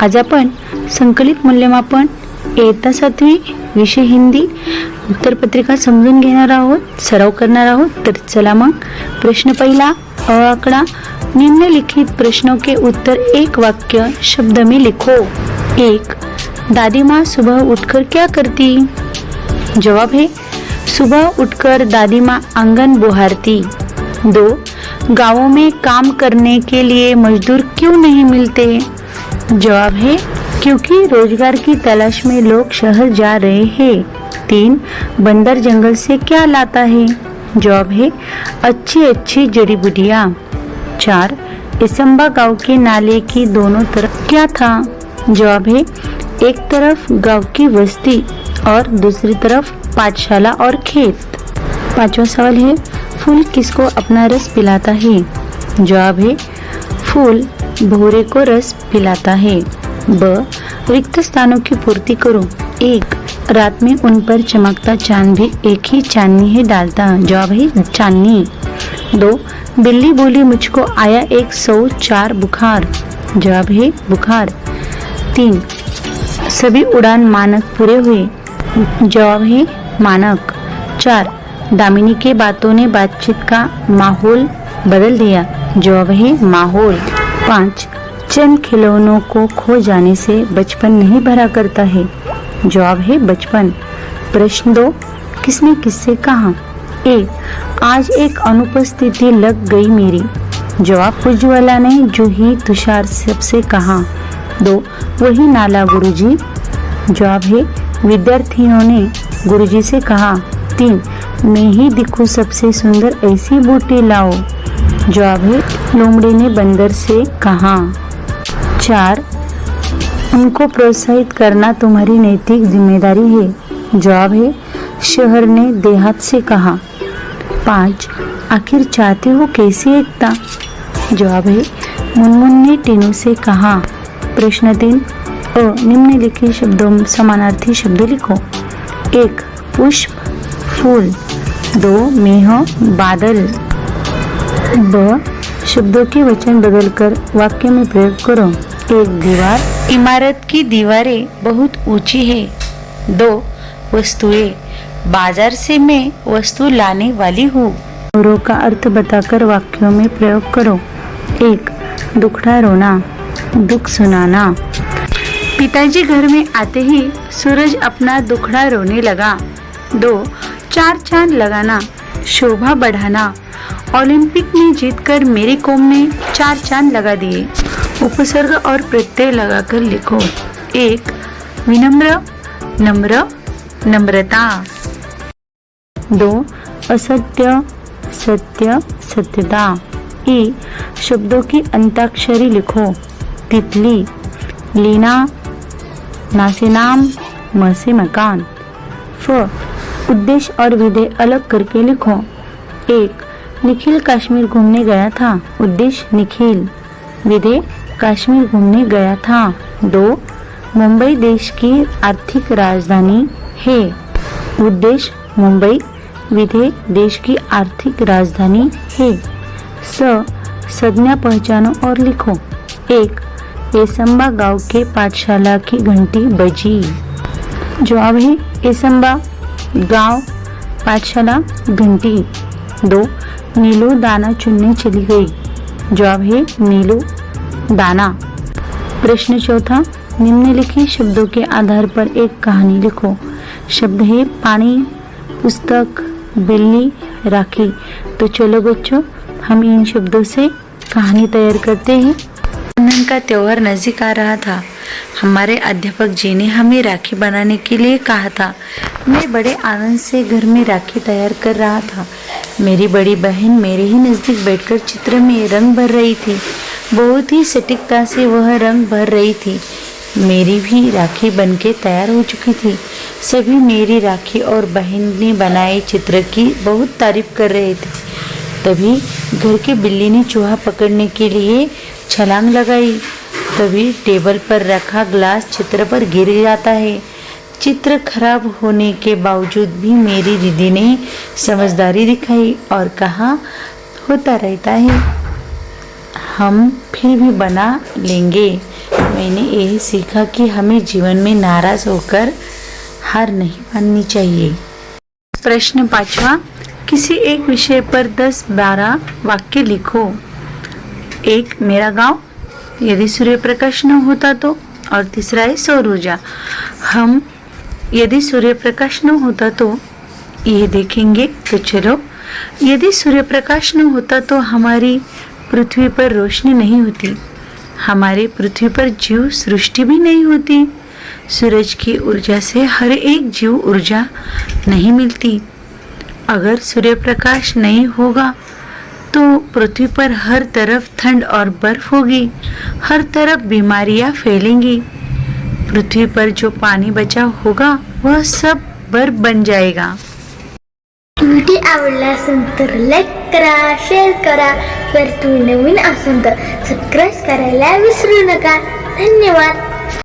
आज आपण संकलित मूल्यमापन इयत्ता 7वी विषय हिंदी उत्तरपत्रिका समजून घेणार आहोत, सराव करणार आहोत। तर चला मग प्रश्न पहिला अ आंकड़ा, निम्नलिखित प्रश्नों के उत्तर एक वाक्य शब्द में लिखो। 1. दादी माँ सुबह उठकर क्या करती? जवाब है सुबह उठकर दादी माँ आंगन बुहारती। 2. गांवों में काम करने के लिए मजदूर क्यों नहीं मिलते? जवाब है क्योंकि रोजगार की तलाश में लोग शहर जा रहे हैं। 3. बंदर जंगल से क्या लाता है? जवाब है अच्छी अच्छी जड़ी बूटियाँ। 4. इसम्बा गांव के नाले की दोनों तरफ क्या था? जवाब है एक तरफ गांव की बस्ती और दूसरी तरफ पाठशाला और खेत। 5वां सवाल है फूल किसको अपना रस पिलाता है? जवाब है फूल भौरे को रस पिलाता है। ब. रिक्त स्थानों की पूर्ति करो। 1. रात में उन पर चमकता चांद भी एक ही चांदनी है डालता। जवाब है चांदनी। 2. बिल्ली बोली मुझको आया 104 बुखार। जवाब है बुखार। 3. सभी उड़ान मानक पूरे हुए। जवाब है मानक। 4. दामिनी के बातों ने बातचीत का माहौल बदल दिया। जवाब है माहौल। 5. चंद खिलौनों को खो जाने से बचपन नहीं भरा करता है। जवाब है बचपन। प्रश्न 2. किसने किससे कहा? ए. आज एक अनुपस्थिति लग गई मेरी। जवाब उज्ज्वला ने जूही तुषार सबसे कहा। 2. वही नाला गुरुजी। जवाब है विद्यार्थियों ने गुरुजी से कहा। 3. मैं ही दिखूं सबसे सुंदर ऐसी बूटी लाओ। जवाब है लोमड़ी ने बंदर से कहा। 4. उनको प्रोत्साहित करना तुम्हारी नैतिक जिम्मेदारी है। जवाब है शहर ने देहात से कहा। 5. आखिर चाहते हो कैसी एकता? जवाब है मुनमुन ने टीनू से कहा। प्रश्न 3. अ निम्नलिखित शब्दों में समानार्थी शब्द लिखो। 1. पुष्प फूल। 2. मेह बादल। ब. शब्दों के वचन बदलकर वाक्य में प्रयोग करो। 1. दीवार, इमारत की दीवारें बहुत ऊंची है। 2. वस्तुएं, बाजार से मैं वस्तु लाने वाली हूँ। औरों का अर्थ बताकर वाक्यों में प्रयोग करो। 1. दुखड़ा रोना, दुख सुनाना। पिताजी घर में आते ही सूरज अपना दुखड़ा रोने लगा। 2. 4 चांद लगाना, शोभा बढ़ाना। ओलंपिक में जीतकर मेरी कौम ने 4 चांद लगा दिए। उपसर्ग और प्रत्यय लगाकर लिखो। 1. विनम्र, नम्र, नम्रता। 2. असत्य, सत्य, सत्यता। ए. शब्दों की अंताक्षरी लिखो। तितली, लीना, ना से नाम, म से मकान। फ. उद्देश्य और विधेय अलग करके लिखो। 1. निखिल कश्मीर घूमने गया था। उद्देश्य निखिल, विधेय कश्मीर घूमने गया था। 2. मुंबई देश की आर्थिक राजधानी है। उद्देश्य मुंबई, विधेय देश की आर्थिक राजधानी है। स. संज्ञा पहचानो और लिखो। 1. एसम्बा गांव के पाठशाला की घंटी बजी। जवाब है एसम्बा गांव पाठशाला घंटी। 2. नीलू दाना चुनने चली गई। जवाब है नीलू दाना। प्रश्न 4. निम्नलिखित शब्दों के आधार पर एक कहानी लिखो। शब्द है पानी, पुस्तक, बिल्ली, राखी। तो चलो बच्चों हम इन शब्दों से कहानी तैयार करते हैं। रक्षाबंधन का त्योहार नजदीक आ रहा था। हमारे अध्यापक जी ने हमें राखी बनाने के लिए कहा था। मैं बड़े आनंद से घर में राखी तैयार कर रहा था। मेरी बड़ी बहन मेरे ही नज़दीक बैठकर चित्र में रंग भर रही थी। बहुत ही सटीकता से वह रंग भर रही थी। मेरी भी राखी बनके तैयार हो चुकी थी। सभी मेरी राखी और बहन ने बनाए चित्र की बहुत तारीफ कर रहे थे। तभी घर की बिल्ली ने चूहा पकड़ने के लिए छलांग लगाई। तभी टेबल पर रखा ग्लास चित्र पर गिर जाता है। चित्र खराब होने के बावजूद भी मेरी दीदी ने समझदारी दिखाई और कहा होता रहता है। हम फिर भी बना लेंगे। मैंने यही सीखा कि हमें जीवन में नाराज होकर हार नहीं माननी चाहिए। प्रश्न 5वां, किसी एक विषय पर 10-12 वाक्य लिखो। 1, मेरा गांव, यदि सूर्य प्रकाश न होता तो। और तीसरा है सौर ऊर्जा। हम यदि सूर्य प्रकाश न होता तो ये देखेंगे। तो चलो, यदि सूर्य प्रकाश न होता तो हमारी पृथ्वी पर रोशनी नहीं होती, हमारी पृथ्वी पर जीव सृष्टि भी नहीं होती। सूरज की ऊर्जा से हर एक जीव ऊर्जा नहीं मिलती। अगर सूर्य प्रकाश नहीं होगा तो पृथ्वी पर हर तरफ ठंड और बर्फ होगी, हर तरफ बीमारियां फैलेंगी। पृथ्वी पर जो पानी बचा होगा वह सब बर्फ बन जाएगा। व्हिडिओ आवडला असेल तर लाईक करा, शेअर करा. जर तुम्ही नवीन असाल तर सबस्क्राईब करायला विसरू नका. धन्यवाद.